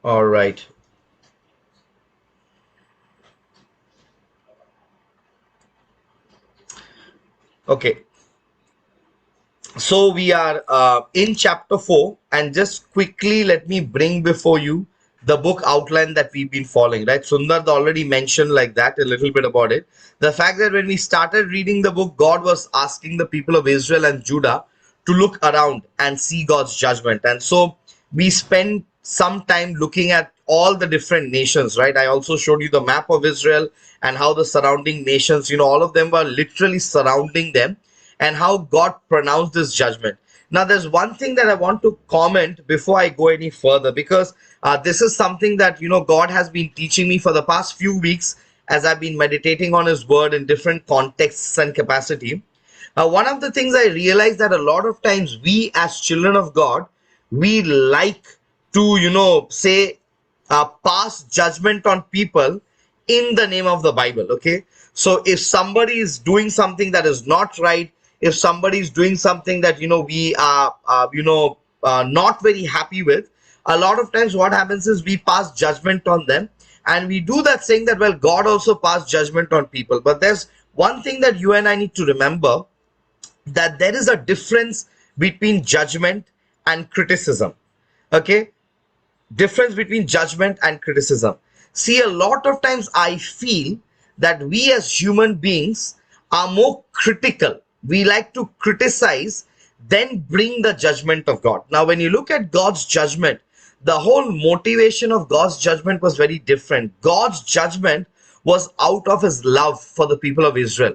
All right. Okay. So we are in chapter 4, and just quickly let me bring before you the book outline that we've been following, right? Sundar already mentioned like that a little bit about it. The fact that when we started reading the book, God was asking the people of Israel and Judah to look around and see God's judgment. And so we spent some time looking at all the different nations, right? I also showed you the map of Israel and how the surrounding nations, all of them were literally surrounding them, and how God pronounced this judgment. Now, there's one thing that I want to comment before I go any further, because this is something that God has been teaching me for the past few weeks as I've been meditating on His Word in different contexts and capacity. One of the things I realized that a lot of times we as children of God, we like to, say, pass judgment on people in the name of the Bible. Okay. So if somebody is doing something that is not right, if somebody is doing something that, we are, not very happy with, a lot of times what happens is we pass judgment on them. And we do that saying that, well, God also passed judgment on people. But there's one thing that you and I need to remember, that there is a difference between judgment and criticism. Okay, difference between judgment and criticism. See, a lot of times I feel that we as human beings are more critical. We like to criticize, then bring the judgment of God. Now, when you look at God's judgment, the whole motivation of God's judgment was very different. God's judgment was out of His love for the people of Israel.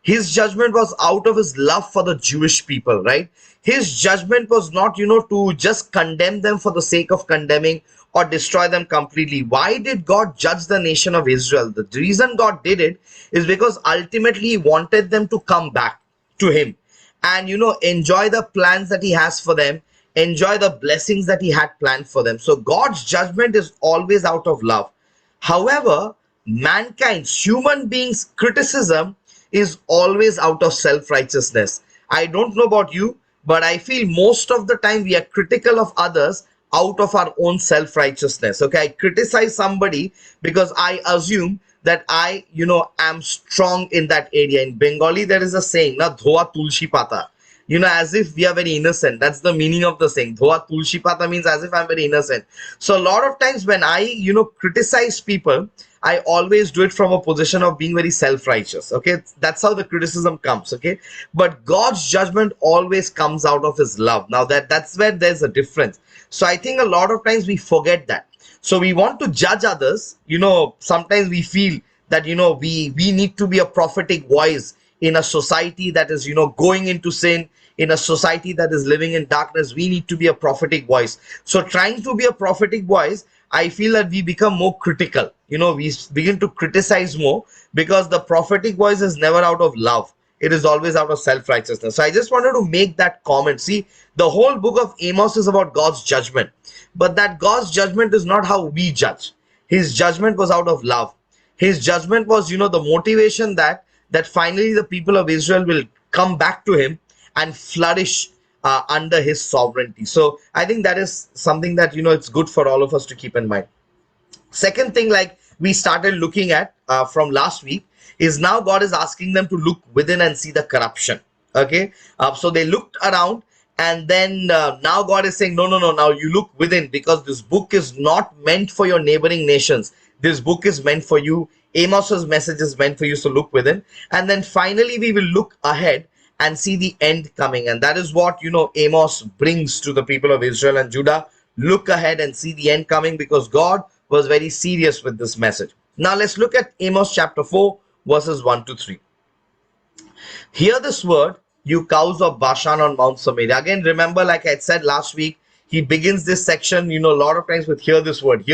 His judgment was out of His love for the Jewish people, right? His judgment was not, to just condemn them for the sake of condemning or destroy them completely. Why did God judge the nation of Israel? The reason God did it is because ultimately He wanted them to come back to Him and, enjoy the plans that He has for them, enjoy the blessings that He had planned for them. So God's judgment is always out of love. However, mankind's, human beings' criticism is always out of self-righteousness. I don't know about you, but I feel most of the time we are critical of others out of our own self-righteousness. Okay, I criticize somebody because I assume that I, am strong in that area. In Bengali, there is a saying, na dhoa tulsi pata. As if we are very innocent. That's the meaning of the saying. Dhoa tulsi pata means as if I'm very innocent. So a lot of times when I, criticize people, I always do it from a position of being very self-righteous. Okay, that's how the criticism comes. Okay, but God's judgment always comes out of His love. Now that's where there's a difference. So I think a lot of times we forget that. So we want to judge others. Sometimes we feel that we need to be a prophetic voice in a society that is going into sin, in a society that is living in darkness. We need to be a prophetic voice. So trying to be a prophetic voice, I feel that we become more critical. We begin to criticize more, because the prophetic voice is never out of love. It is always out of self-righteousness. So I just wanted to make that comment. See, the whole book of Amos is about God's judgment, but that God's judgment is not how we judge. His judgment was out of love. His judgment was, the motivation that finally the people of Israel will come back to Him and flourish under His sovereignty. So I think that is something that it's good for all of us to keep in mind. Second thing, like we started looking at from last week, is now God is asking them to look within and see the corruption. Okay, so they looked around, and then now God is saying, no, no, no, now you look within, because this book is not meant for your neighboring nations. This book is meant for you. Amos's message is meant for you, so look within. And then finally we will look ahead and see the end coming, and that is what Amos brings to the people of Israel and Judah. Look ahead and see the end coming, because God was very serious with this message. Now let's look at Amos chapter 4 verses 1 to 3. Hear this word, you cows of Bashan on Mount Samaria. Again, remember, like I said last week, he begins this section, a lot of times with hear this word,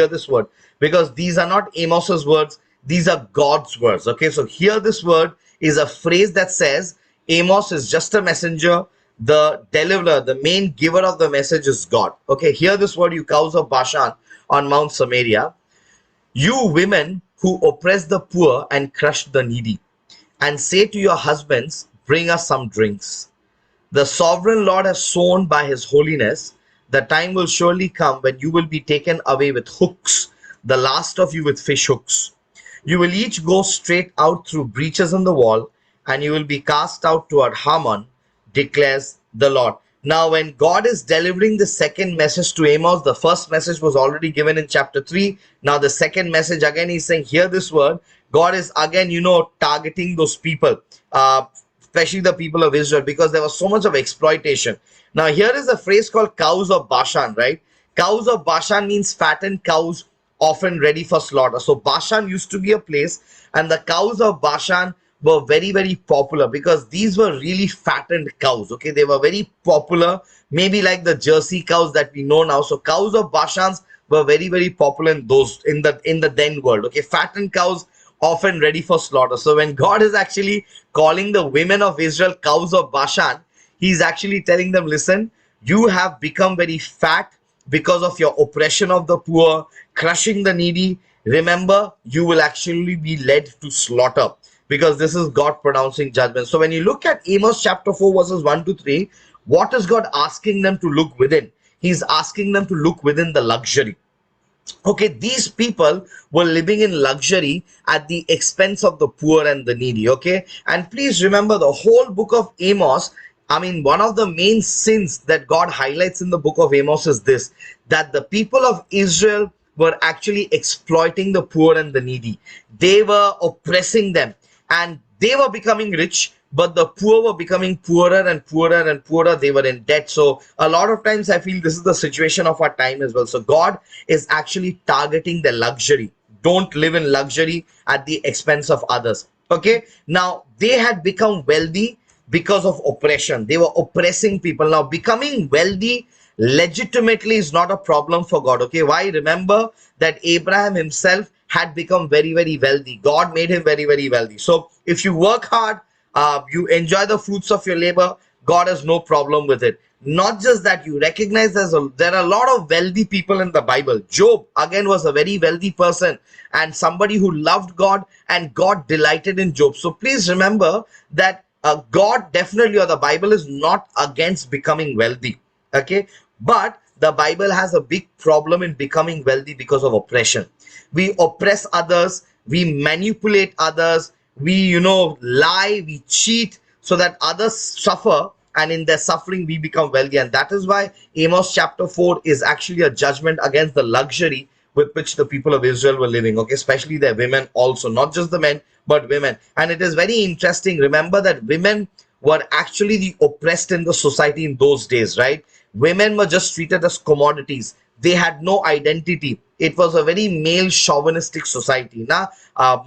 because these are not Amos's words, these are God's words. Okay, so hear this word is a phrase that says Amos is just a messenger. The deliverer, the main giver of the message is God. Okay, hear this word, you cows of Bashan on Mount Samaria. You women who oppress the poor and crush the needy, and say to your husbands, bring us some drinks. The sovereign Lord has sworn by his holiness, The time will surely come when you will be taken away with hooks, the last of you with fish hooks. You will each go straight out through breaches in the wall, and you will be cast out toward Haman, declares the Lord. Now, when God is delivering the second message to Amos, the first message was already given in chapter 3. Now, the second message again, he's saying, hear this word. God is again, targeting those people, especially the people of Israel, because there was so much of exploitation. Now, here is a phrase called cows of Bashan, right? Cows of Bashan means fattened cows, often ready for slaughter. So Bashan used to be a place, and the cows of Bashan were very, very popular because these were really fattened cows. Okay, they were very popular, maybe like the Jersey cows that we know now. So cows of Bashans were very, very popular in those in the then world. Okay, fattened cows often ready for slaughter. So when God is actually calling the women of Israel cows of Bashan, he's actually telling them, listen, you have become very fat because of your oppression of the poor, crushing the needy. Remember, you will actually be led to slaughter, because this is God pronouncing judgment. So when you look at Amos chapter 4 verses 1 to 3, what is God asking them to look within? He's asking them to look within the luxury. Okay, these people were living in luxury at the expense of the poor and the needy. Okay, and please remember, the whole book of Amos, I mean, one of the main sins that God highlights in the book of Amos is this, that the people of Israel were actually exploiting the poor and the needy. They were oppressing them, and they were becoming rich, but the poor were becoming poorer and poorer and poorer. They were in debt. So a lot of times I feel this is the situation of our time as well. So God is actually targeting the luxury. Don't live in luxury at the expense of others. Okay, now they had become wealthy because of oppression. They were oppressing people. Now, becoming wealthy legitimately is not a problem for God. Okay, why? Remember that Abraham himself had become very, very wealthy. God made him very, very wealthy. So if you work hard, you enjoy the fruits of your labor, God has no problem with it. Not just that, you recognize there are a lot of wealthy people in the Bible. Job again was a very wealthy person and somebody who loved God, and God delighted in Job. So please remember that God definitely, or the Bible is not against becoming wealthy. Okay, but the Bible has a big problem in becoming wealthy because of oppression. We oppress others, we manipulate others, we lie, we cheat so that others suffer, and in their suffering we become wealthy. And that is why Amos chapter 4 is actually a judgment against the luxury with which the people of Israel were living. Okay, especially their women also, not just the men but women. And it is very interesting, remember that women were actually the oppressed in the society in those days, right? Women were just treated as commodities. They had no identity. It was a very male chauvinistic society না,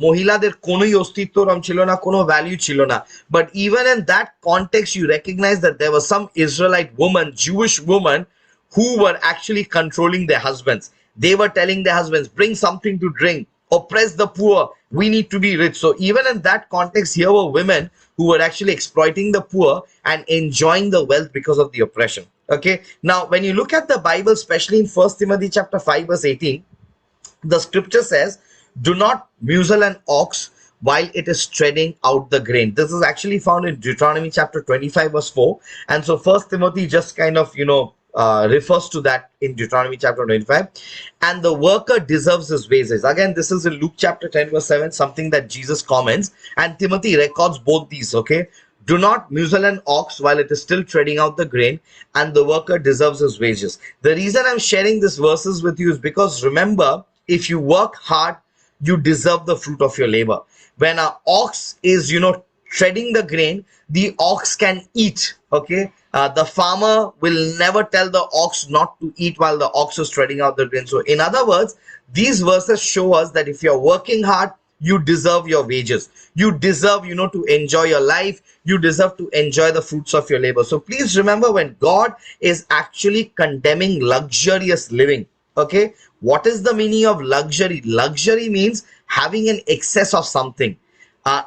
মহিলাদের কোনোই অস্তিত্বরম ছিল না, কোনো value ছিল না. But even in that context, you recognize that there were some Israelite women, Jewish women, who were actually controlling their husbands. They were telling their husbands, bring something to drink, oppress the poor, we need to be rich. So even in that context, here were women who were actually exploiting the poor and enjoying the wealth because of the oppression. Okay, now when you look at the Bible, especially in 1 Timothy chapter 5 verse 18, the scripture says, do not muzzle an ox while it is treading out the grain. This is actually found in Deuteronomy chapter 25 verse 4. And so 1 Timothy just kind of refers to that in Deuteronomy chapter 25. And the worker deserves his wages. Again, this is in Luke chapter 10 verse 7, something that Jesus comments, and Timothy records both these. Okay, do not muzzle an ox while it is still treading out the grain, and the worker deserves his wages. The reason I'm sharing these verses with you is because remember, if you work hard, you deserve the fruit of your labor. When an ox is treading the grain, the ox can eat. Okay, the farmer will never tell the ox not to eat while the ox is treading out the grain. So in other words, these verses show us that if you're working hard, you deserve your wages. You deserve to enjoy your life. You deserve to enjoy the fruits of your labor. So please remember, when God is actually condemning luxurious living, okay, what is the meaning of luxury? Luxury means having an excess of something.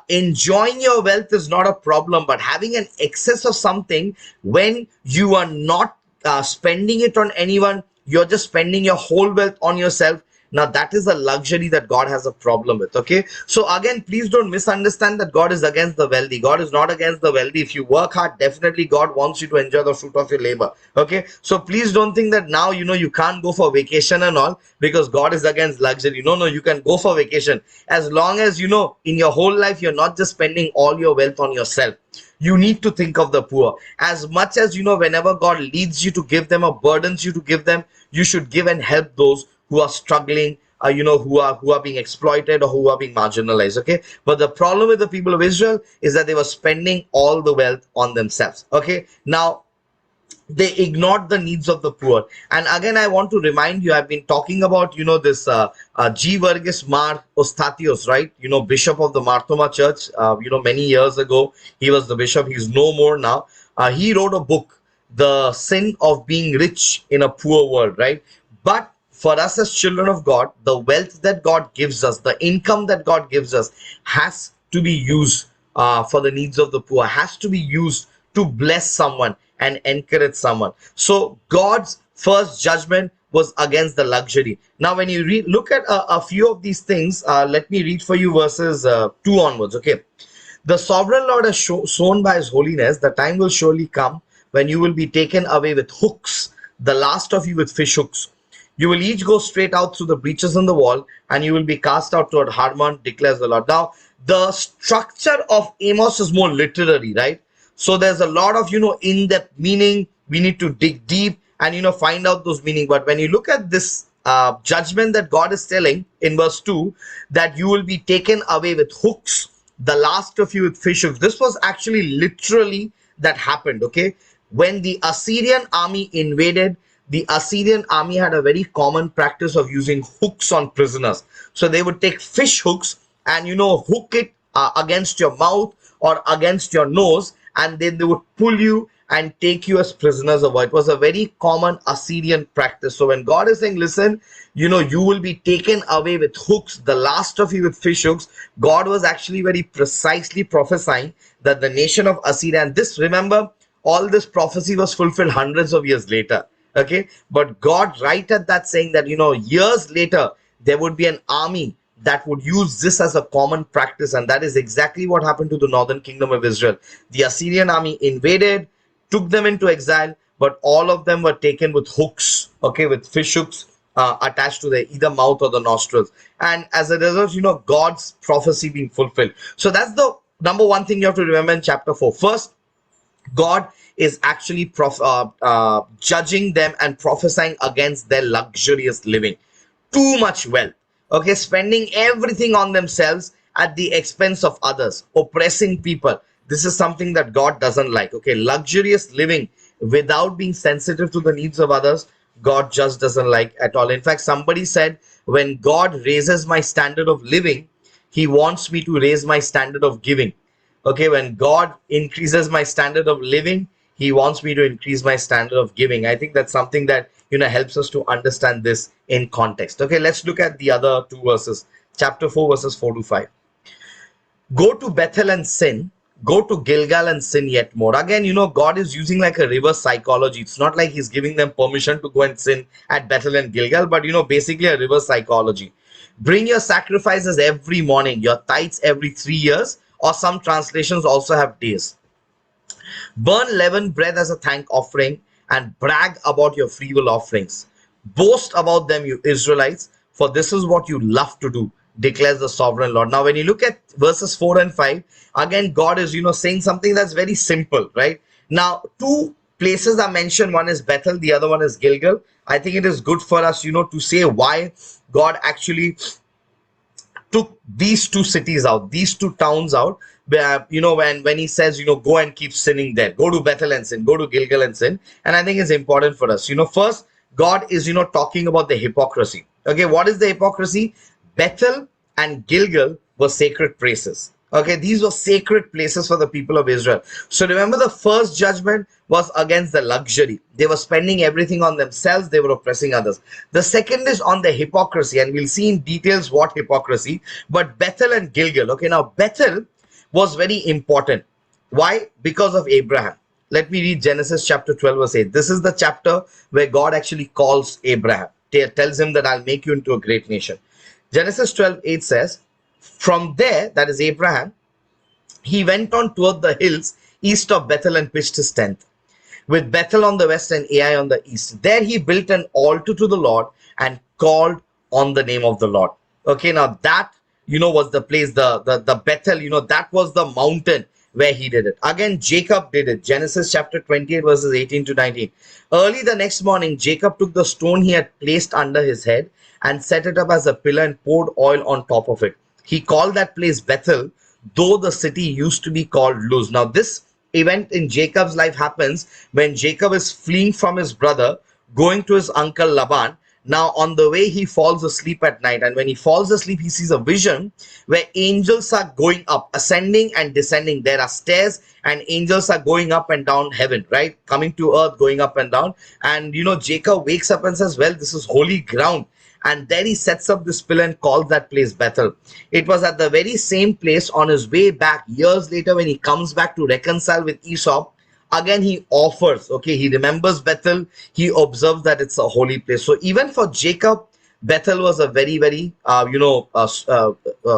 Enjoying your wealth is not a problem, but having an excess of something when you are not spending it on anyone, you're just spending your whole wealth on yourself. Now that is a luxury that God has a problem with. Okay, so again, please don't misunderstand that God is against the wealthy. God is not against the wealthy. If you work hard, definitely God wants you to enjoy the fruit of your labor. Okay, so please don't think that now you can't go for vacation and all because God is against luxury. No, no, you can go for vacation as long as in your whole life you're not just spending all your wealth on yourself. You need to think of the poor as much as whenever God leads you to give them or burdens you to give them, you should give and help those who are struggling, who are being exploited or who are being marginalized. Okay, but the problem with the people of Israel is that they were spending all the wealth on themselves. Okay, now they ignored the needs of the poor. And again, I want to remind you, I've been talking about this G Vergis Mar Ostatios, right? Bishop of the Marthoma Church. Many years ago he was the bishop. He's no more now. He wrote a book, The Sin of Being Rich in a Poor World, right? But for us as children of God, the wealth that God gives us, the income that God gives us, has to be used for the needs of the poor, has to be used to bless someone and encourage someone. So God's first judgment was against the luxury. Now, when you look at a few of these things, let me read for you verses 2 onwards. Okay, the sovereign Lord has shown by his holiness, the time will surely come when you will be taken away with hooks, the last of you with fish hooks. You will each go straight out through the breaches in the wall, and you will be cast out toward Harmon, declares the Lord. Now, the structure of Amos is more literary, right? So there's a lot of, in-depth meaning. We need to dig deep and, find out those meaning. But when you look at this judgment that God is telling in verse 2, that you will be taken away with hooks, the last of you with fish hooks. This was actually literally that happened. Okay, when the Assyrian army invaded, the Assyrian army had a very common practice of using hooks on prisoners. So they would take fish hooks and hook it against your mouth or against your nose, and then they would pull you and take you as prisoners of war. It was a very common Assyrian practice. So when God is saying, listen, you will be taken away with hooks, the last of you with fish hooks, God was actually very precisely prophesying that the nation of Assyria, and this, remember, all this prophecy was fulfilled hundreds of years later. Okay, but God right at that saying that years later there would be an army that would use this as a common practice, and that is exactly what happened to the northern kingdom of Israel. The Assyrian army invaded, took them into exile, but all of them were taken with hooks, okay, with fish hooks attached to their either mouth or the nostrils, and as a result, God's prophecy being fulfilled. So that's the number one thing you have to remember in chapter 4. First, God is actually judging them and prophesying against their luxurious living. Too much wealth. Okay, spending everything on themselves at the expense of others, oppressing people. This is something that God doesn't like. Okay, luxurious living without being sensitive to the needs of others, God just doesn't like at all. In fact, somebody said, when God raises my standard of living, he wants me to raise my standard of giving. Okay, when God increases my standard of living, he wants me to increase my standard of giving. I think that's something that helps us to understand this in context. Okay, let's look at the other two verses. Chapter 4 verses 4 to 5. Go to Bethel and sin, go to Gilgal and sin yet more. Again, God is using like a reverse psychology. It's not like he's giving them permission to go and sin at Bethel and Gilgal, but basically a reverse psychology. Bring your sacrifices every morning, your tithes every 3 years, or some translations also have days. Burn leavened bread as a thank offering and brag about your freewill offerings. Boast about them, you Israelites, for this is what you love to do, declares the sovereign Lord. Now, when you look at verses 4 and 5, again, God is, saying something that's very simple, right? Now, two places are mentioned. One is Bethel, the other one is Gilgal. I think it is good for us, to say why God actually took these two cities out, these two towns out, when he says, go and keep sinning there, go to Bethel and sin, go to Gilgal and sin. And I think it's important for us. First, God is, talking about the hypocrisy. Okay, what is the hypocrisy? Bethel and Gilgal were sacred places. Okay, these were sacred places for the people of Israel. So remember, the first judgment was against the luxury. They were spending everything on themselves. They were oppressing others. The second is on the hypocrisy, and we'll see in details what hypocrisy. But Bethel and Gilgal. Okay, now Bethel was very important. Why? Because of Abraham. Let me read Genesis chapter 12 verse 8. This is the chapter where God actually calls Abraham. tells him that I'll make you into a great nation. Genesis 12:8 says, from there, that is Abraham, he went on toward the hills east of Bethel and pitched his tent, with Bethel on the west and Ai on the east. There he built an altar to the Lord and called on the name of the Lord. Okay, now that, was the place, the Bethel, that was the mountain where he did it. Again, Jacob did it. Genesis chapter 28, verses 18 to 19. Early the next morning, Jacob took the stone he had placed under his head and set it up as a pillar and poured oil on top of it. He called that place Bethel, though the city used to be called Luz. Now, this event in Jacob's life happens when Jacob is fleeing from his brother, going to his uncle Laban. Now, on the way, he falls asleep at night. And when he falls asleep, he sees a vision where angels are going up, ascending and descending. There are stairs and angels are going up and down heaven, right? Coming to earth, going up and down. And, Jacob wakes up and says, well, this is holy ground. And then he sets up this pillar and calls that place Bethel. It was at the very same place on his way back years later when he comes back to reconcile with Esau. Again, he offers, okay, he remembers Bethel. He observes that it's a holy place. So even for Jacob, Bethel was a very, very,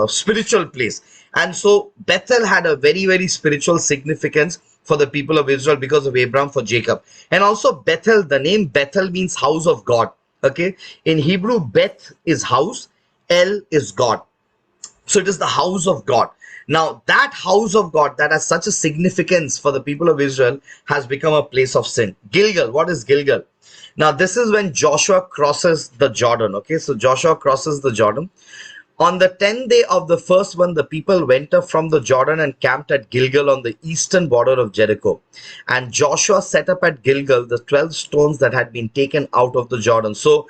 spiritual place. And so Bethel had a very, very spiritual significance for the people of Israel because of Abraham for Jacob. And also Bethel, the name Bethel means house of God. Okay, in Hebrew, Beth is house, El is God. So it is the house of God. Now, that house of God that has such a significance for the people of Israel has become a place of sin. Gilgal, what is Gilgal? Now, this is when Joshua crosses the Jordan. Okay, so Joshua crosses the Jordan. On the 10th day of the first month, the people went up from the Jordan and camped at Gilgal on the eastern border of Jericho. And Joshua set up at Gilgal the 12 stones that had been taken out of the Jordan. So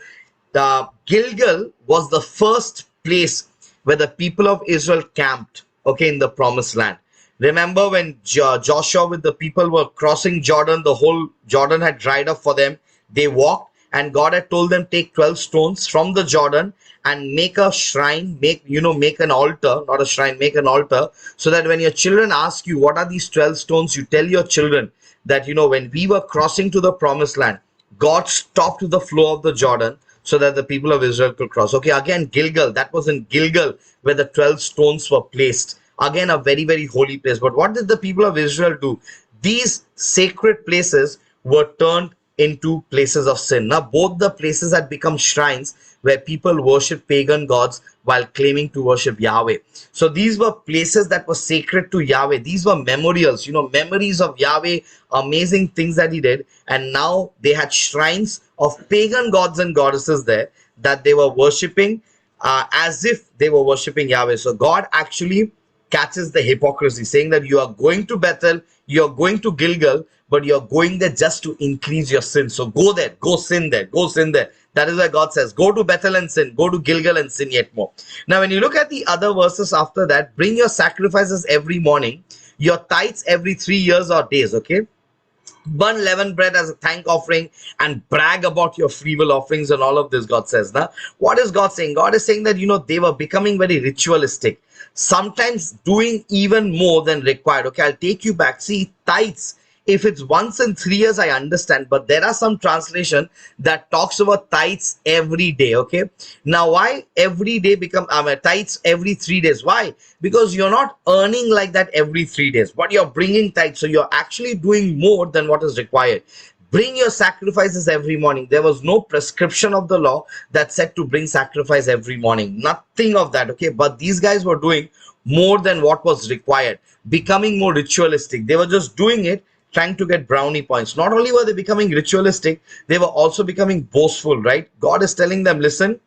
the Gilgal was the first place where the people of Israel camped, okay, in the promised land. Remember when Joshua with the people were crossing Jordan, the whole Jordan had dried up for them. They walked and God had told them, take 12 stones from the Jordan and make a shrine, make an altar, not a shrine, make an altar, so that when your children ask you, what are these 12 stones? You tell your children that, when we were crossing to the promised land, God stopped the flow of the Jordan so that the people of Israel could cross. Okay, again, Gilgal, that was in Gilgal where the 12 stones were placed. Again, a very, very holy place. But what did the people of Israel do? These sacred places were turned into places of sin. Now, both the places had become shrines where people worship pagan gods while claiming to worship Yahweh. So these were places that were sacred to Yahweh. These were memorials, memories of Yahweh, amazing things that he did. And now they had shrines of pagan gods and goddesses there that they were worshipping as if they were worshipping Yahweh. So God actually catches the hypocrisy, saying that you are going to Bethel, you are going to Gilgal, but you are going there just to increase your sin. So go there, go sin there, go sin there. That is why God says, go to Bethel and sin, go to Gilgal and sin yet more. Now, when you look at the other verses after that, bring your sacrifices every morning, your tithes every 3 years or days, okay? Burn leavened bread as a thank offering and brag about your free will offerings and all of this, God says. Now, what is God saying? God is saying that, they were becoming very ritualistic, sometimes doing even more than required. Okay, I'll take you back. See, tithes, if it's once in 3 years, I understand, but there are some translation that talks about tithes every day. Okay, now why every day become tithes every 3 days? Why? Because you're not earning like that every 3 days, but you're bringing tithes, so you're actually doing more than what is required. Bring your sacrifices every morning. There was no prescription of the law that said to bring sacrifice every morning. Nothing of that. Okay, but these guys were doing more than what was required, becoming more ritualistic. They were just doing it trying to get brownie points. Not only were they becoming ritualistic, they were also becoming boastful, right? God is telling them, listen,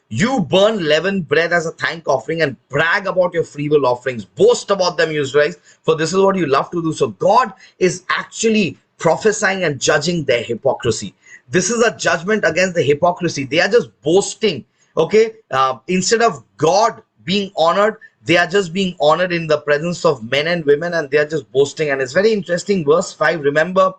you burn leavened bread as a thank offering and brag about your free will offerings. Boast about them, you Israelites, for this is what you love to do. So God is actually prophesying and judging their hypocrisy. This is a judgment against the hypocrisy. They are just boasting, okay? Instead of God being honored, they are just being honored in the presence of men and women, and they are just boasting. And it's very interesting. Verse 5, remember,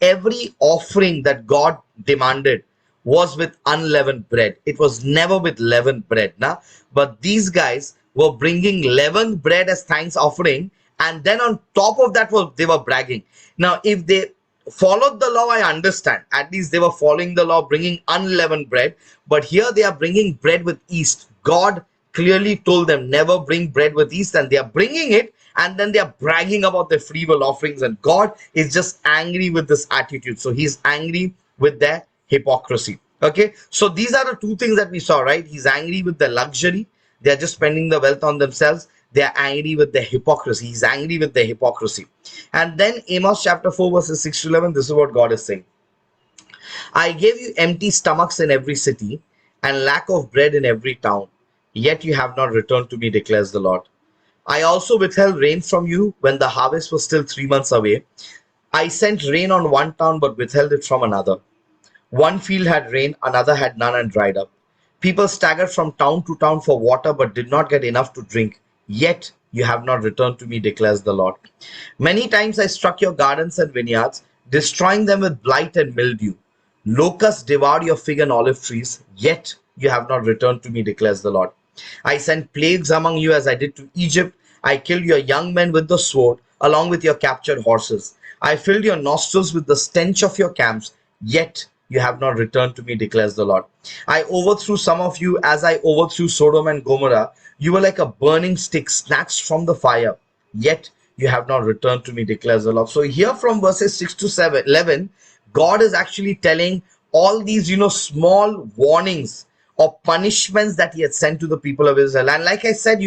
every offering that God demanded was with unleavened bread. It was never with leavened bread. Now, but these guys were bringing leavened bread as thanks offering, and then on top of that, they were bragging. Now, if they followed the law, I understand. At least they were following the law, bringing unleavened bread. But here they are bringing bread with yeast. God clearly told them never bring bread with yeast, and they are bringing it, and then they are bragging about their free will offerings. And God is just angry with this attitude. So he's angry with their hypocrisy. Okay, so these are the two things that we saw, right? He's angry with the luxury. They're just spending the wealth on themselves. They're angry with the hypocrisy. He's angry with the hypocrisy. And then Amos chapter 4 verses 6 to 11, this is what God is saying. I gave you empty stomachs in every city and lack of bread in every town, yet you have not returned to me, declares the Lord. I also withheld rain from you when the harvest was still 3 months away. I sent rain on one town but withheld it from another. One field had rain, another had none and dried up. People staggered from town to town for water but did not get enough to drink. Yet you have not returned to me, declares the Lord. Many times I struck your gardens and vineyards, destroying them with blight and mildew. Locusts devoured your fig and olive trees, yet you have not returned to me, declares the Lord. I sent plagues among you as I did to Egypt. I killed your young men with the sword, along with your captured horses. I filled your nostrils with the stench of your camps, yet you have not returned to me, declares the Lord. I overthrew some of you as I overthrew Sodom and Gomorrah. You were like a burning stick snatched from the fire, yet you have not returned to me, declares the Lord. So here from verses 6 to 11, God is actually telling all these, small warnings or punishments that he had sent to the people of Israel. And like I said,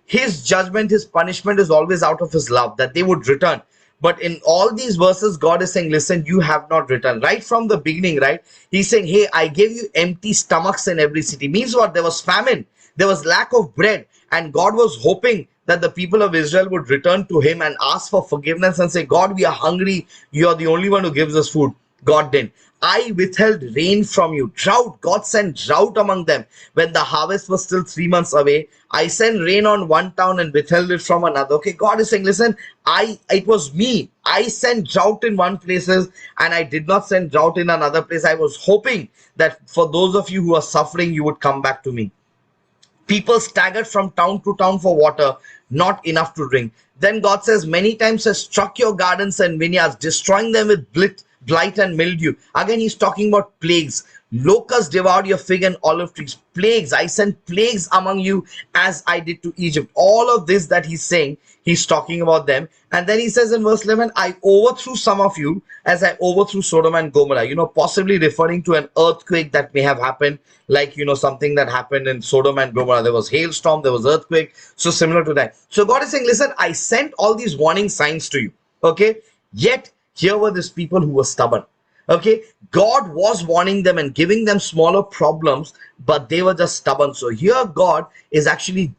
his judgment, his punishment is always out of his love, that they would return. But in all these verses, God is saying, listen, you have not returned. Right from the beginning, right? He's saying, hey, I gave you empty stomachs in every city. Means what? There was famine. There was lack of bread. And God was hoping that the people of Israel would return to him and ask for forgiveness and say, God, we are hungry. You are the only one who gives us food. God didn't. I withheld rain from you. Drought. God sent drought among them when the harvest was still 3 months away. I sent rain on one town and withheld it from another. Okay, God is saying, listen, it was me. I sent drought in one places and I did not send drought in another place. I was hoping that for those of you who are suffering, you would come back to me. People staggered from town to town for water, not enough to drink. Then God says, many times has struck your gardens and vineyards, destroying them with blight and mildew. Again, he's talking about plagues. Locusts devoured your fig and olive trees. Plagues. I sent plagues among you as I did to Egypt. All of this that he's saying, he's talking about them. And then he says in verse 11, I overthrew some of you as I overthrew Sodom and Gomorrah. Possibly referring to an earthquake that may have happened, like, something that happened in Sodom and Gomorrah. There was hailstorm, there was earthquake. So similar to that. So God is saying, listen, I sent all these warning signs to you. Okay. Yet here were these people who were stubborn. Okay, God was warning them and giving them smaller problems, but they were just stubborn. So here God is actually,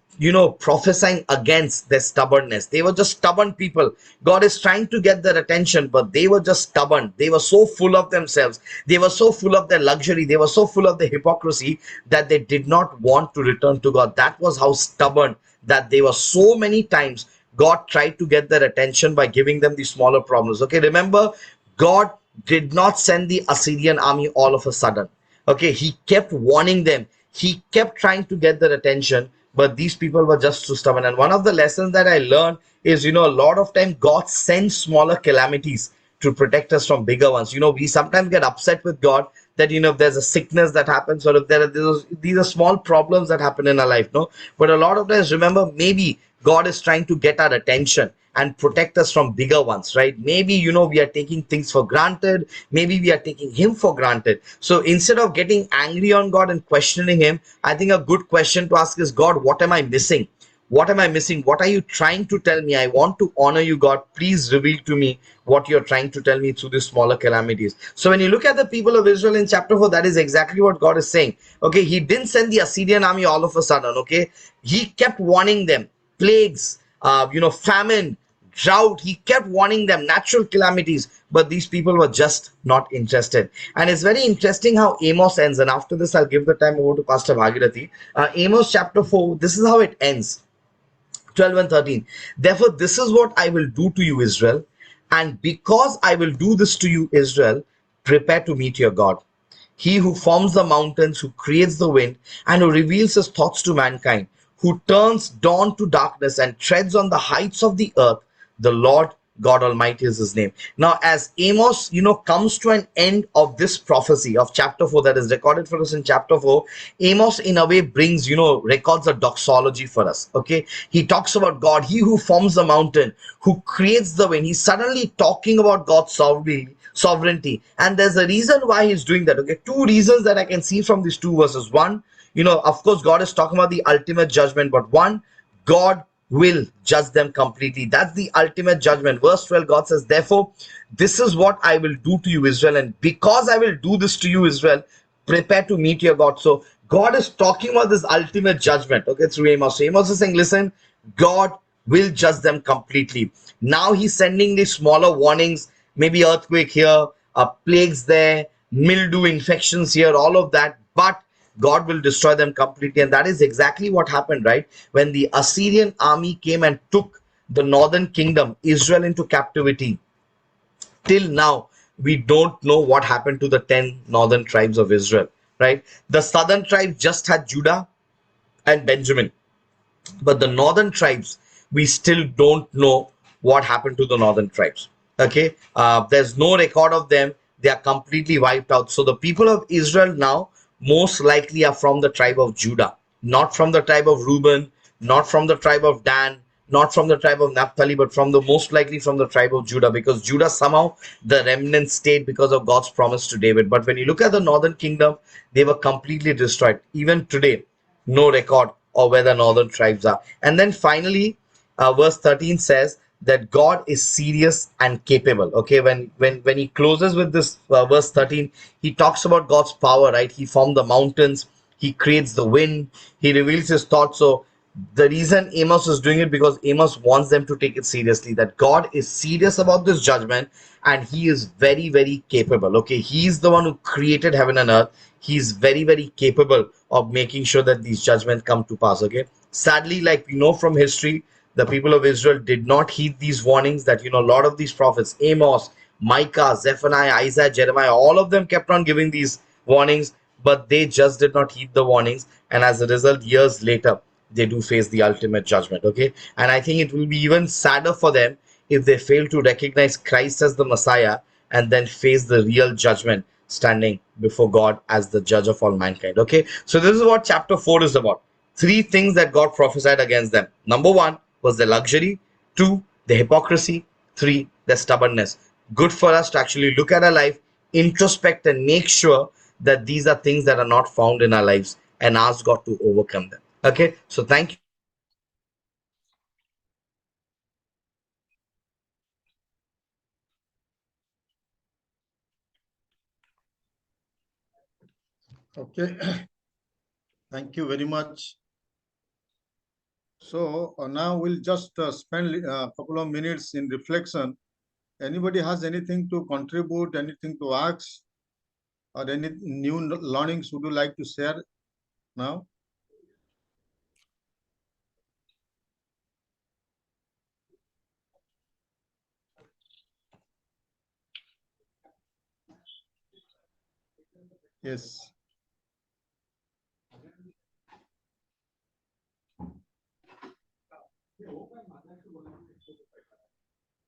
prophesying against their stubbornness. They were just stubborn people. God is trying to get their attention, but they were just stubborn. They were so full of themselves. They were so full of their luxury. They were so full of the hypocrisy that they did not want to return to God. That was how stubborn that they were. So many times God tried to get their attention by giving them the smaller problems. Okay, remember, God did not send the Assyrian army all of a sudden. Okay, he kept warning them. He kept trying to get their attention, but these people were just too stubborn. And one of the lessons that I learned is, a lot of time God sends smaller calamities to protect us from bigger ones. We sometimes get upset with God that, if there's a sickness that happens, or if these are small problems that happen in our life, no? But a lot of times, remember, maybe God is trying to get our attention and protect us from bigger ones, right? Maybe, we are taking things for granted. Maybe we are taking him for granted. So instead of getting angry on God and questioning him, I think a good question to ask is, God, what am I missing? What am I missing? What are you trying to tell me? I want to honor you, God. Please reveal to me what you're trying to tell me through these smaller calamities. So when you look at the people of Israel in chapter 4, that is exactly what God is saying. Okay, he didn't send the Assyrian army all of a sudden. Okay, he kept warning them. Plagues, famine, drought. He kept warning them, natural calamities, but these people were just not interested. And it's very interesting how Amos ends. And after this, I'll give the time over to Pastor Bhagirathi. Amos chapter 4, this is how it ends. 12 and 13. Therefore, this is what I will do to you, Israel. And because I will do this to you, Israel, prepare to meet your God. He who forms the mountains, who creates the wind, and who reveals his thoughts to mankind, who turns dawn to darkness and treads on the heights of the earth, the Lord God Almighty is his name. Now, as Amos, comes to an end of this prophecy of chapter 4 that is recorded for us in chapter 4, Amos, in a way, brings, records a doxology for us. Okay. He talks about God, he who forms the mountain, who creates the wind. He's suddenly talking about God's sovereignty. And there's a reason why he's doing that. Okay. Two reasons that I can see from these two verses. One, of course, God is talking about the ultimate judgment, but one, God will judge them completely. That's the ultimate judgment. Verse 12, God says, therefore, this is what I will do to you, Israel. And because I will do this to you, Israel, prepare to meet your God. So God is talking about this ultimate judgment, okay, through Amos. So Amos is saying, listen, God will judge them completely. Now he's sending these smaller warnings, maybe earthquake here, plagues there, mildew infections here, all of that. But God will destroy them completely. And that is exactly what happened, right? When the Assyrian army came and took the northern kingdom, Israel, into captivity, till now, we don't know what happened to the 10 northern tribes of Israel, right? The southern tribes just had Judah and Benjamin, but the northern tribes, we still don't know what happened to the northern tribes. Okay, there's no record of them. They are completely wiped out. So the people of Israel now most likely are from the tribe of Judah, not from the tribe of Reuben, not from the tribe of Dan, not from the tribe of Naphtali, but from the most likely from the tribe of Judah, because Judah somehow the remnant stayed because of God's promise to David. But when you look at the northern kingdom, they were completely destroyed. Even today, no record of where the northern tribes are. And then finally, verse 13 says that God is serious and capable. Okay, when he closes with this verse 13, he talks about God's power, right? He formed the mountains, he creates the wind, he reveals his thoughts. So the reason Amos is doing it, because Amos wants them to take it seriously, that God is serious about this judgment and he is very, very capable. Okay, he's the one who created heaven and earth. He's very, very capable of making sure that these judgments come to pass. Okay, sadly, like we know from history, the people of Israel did not heed these warnings. That a lot of these prophets, Amos, Micah, Zephaniah, Isaiah, Jeremiah, all of them kept on giving these warnings, but they just did not heed the warnings, and as a result, years later, they do face the ultimate judgment. Okay, and I think it will be even sadder for them if they fail to recognize Christ as the Messiah and then face the real judgment standing before God as the judge of all mankind. Okay, so this is what chapter 4 is about. Three things that God prophesied against them. Number one was the luxury, two, the hypocrisy, three, the stubbornness. Good for us to actually look at our life, introspect, and make sure that these are things that are not found in our lives and ask God to overcome them. Okay, so thank you. Okay, thank you very much. So now we'll just spend a couple of minutes in reflection. Anybody has anything to contribute, anything to ask, or any new learnings would you like to share now? Yes.